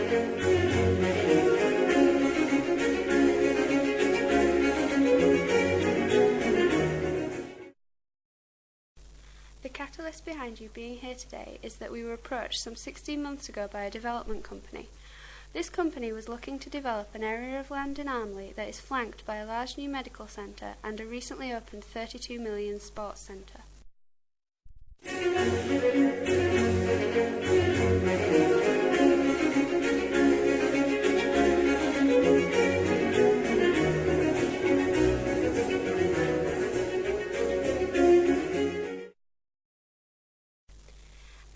The catalyst behind you being here today is that we were approached some 16 months ago by a development company. This company was looking to develop an area of land in Armley that is flanked by a large new medical centre and a recently opened 32 million sports centre.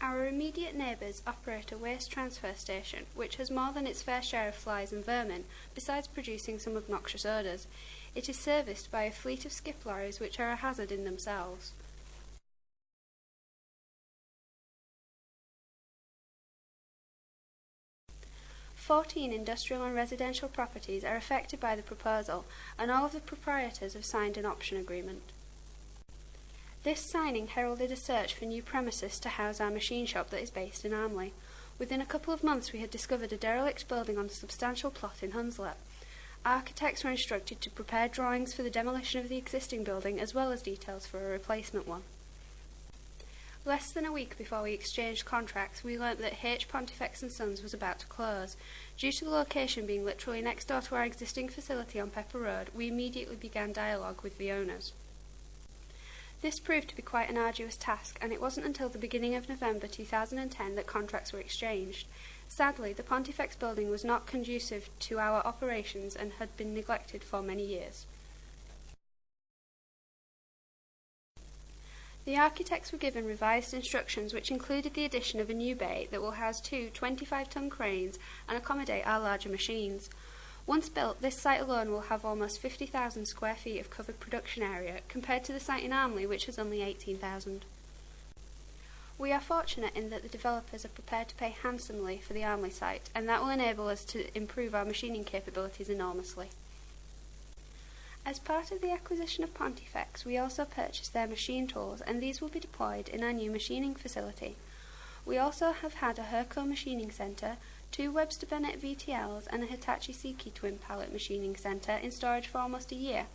Our immediate neighbours operate a waste transfer station, which has more than its fair share of flies and vermin, besides producing some obnoxious odours. It is serviced by a fleet of skip lorries, which are a hazard in themselves. "14 industrial and residential properties are affected by the proposal, and all of the proprietors have signed an option agreement. This signing heralded a search for new premises to house our machine shop that is based in Armley. Within a couple of months we had discovered a derelict building on a substantial plot in Hunslet. Architects were instructed to prepare drawings for the demolition of the existing building as well as details for a replacement one. Less than a week before we exchanged contracts, we learnt that H. Pontifex & Sons was about to close. Due to the location being literally next door to our existing facility on Pepper Road, we immediately began dialogue with the owners. This proved to be quite an arduous task, and it wasn't until the beginning of November 2010 that contracts were exchanged. Sadly, the Pontifex building was not conducive to our operations and had been neglected for many years. The architects were given revised instructions which included the addition of a new bay that will house two 25-ton cranes and accommodate our larger machines. Once built, this site alone will have almost 50,000 square feet of covered production area, compared to the site in Armley, which has only 18,000. We are fortunate in that the developers are prepared to pay handsomely for the Armley site, and that will enable us to improve our machining capabilities enormously. As part of the acquisition of Pontifex, we also purchased their machine tools, and these will be deployed in our new machining facility. We also have had a Herco machining centre, 2 Webster Bennett VTLs and a Hitachi Seiki twin pallet machining centre in storage for almost a year,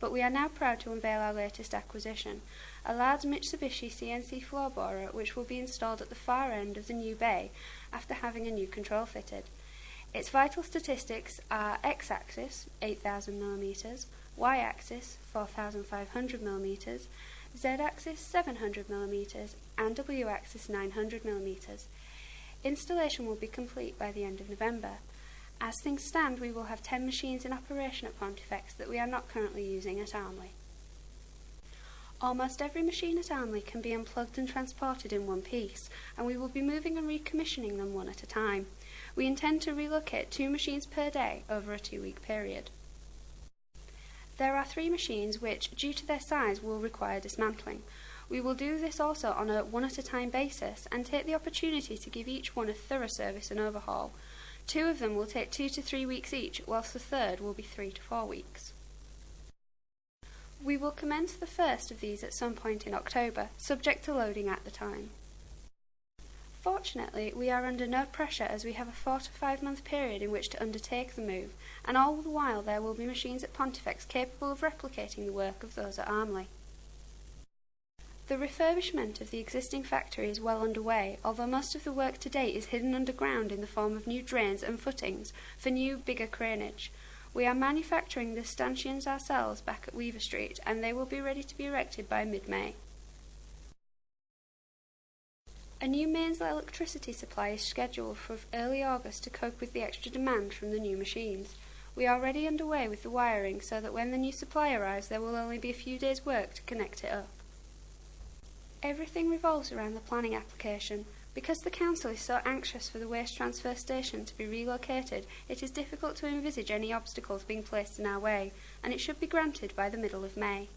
but we are now proud to unveil our latest acquisition, a large Mitsubishi CNC floor borer which will be installed at the far end of the new bay after having a new control fitted. Its vital statistics are X-axis 8,000mm, Y-axis 4,500mm, Z-axis 700mm and W-axis 900mm. Installation will be complete by the end of November. As things stand, we will have 10 machines in operation at Pontifex that we are not currently using at Armley. Almost every machine at Armley can be unplugged and transported in one piece, and we will be moving and recommissioning them one at a time. We intend to relocate 2 machines per day over a 2-week period. There are 3 machines which, due to their size, will require dismantling. We will do this also on a one-at-a-time basis and take the opportunity to give each one a thorough service and overhaul. 2 of them will take 2 to 3 weeks each, whilst the third will be 3 to 4 weeks. We will commence the first of these at some point in October, subject to loading at the time. Fortunately, we are under no pressure as we have a 4 to 5 month period in which to undertake the move, and all the while there will be machines at Pontifex capable of replicating the work of those at Armley. The refurbishment of the existing factory is well underway, although most of the work to date is hidden underground in the form of new drains and footings for new, bigger craneage. We are manufacturing the stanchions ourselves back at Weaver Street, and they will be ready to be erected by mid-May. A new mains electricity supply is scheduled for early August to cope with the extra demand from the new machines. We are already underway with the wiring so that when the new supply arrives there will only be a few days' work to connect it up. Everything revolves around the planning application. Because the council is so anxious for the waste transfer station to be relocated, it is difficult to envisage any obstacles being placed in our way, and it should be granted by the middle of May.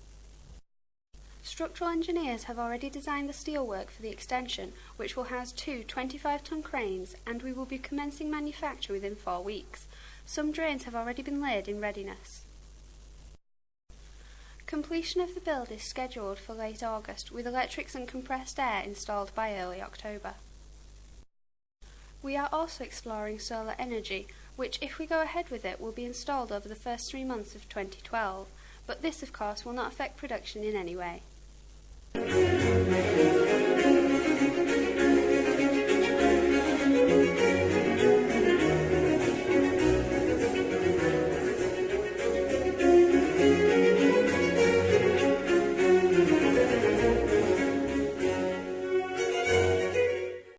Structural engineers have already designed the steelwork for the extension, which will house 2 25-ton cranes, and we will be commencing manufacture within 4 weeks. Some drains have already been laid in readiness. Completion of the build is scheduled for late August, with electrics and compressed air installed by early October. We are also exploring solar energy, which, if we go ahead with it, will be installed over the first 3 months of 2012, but this, of course, will not affect production in any way.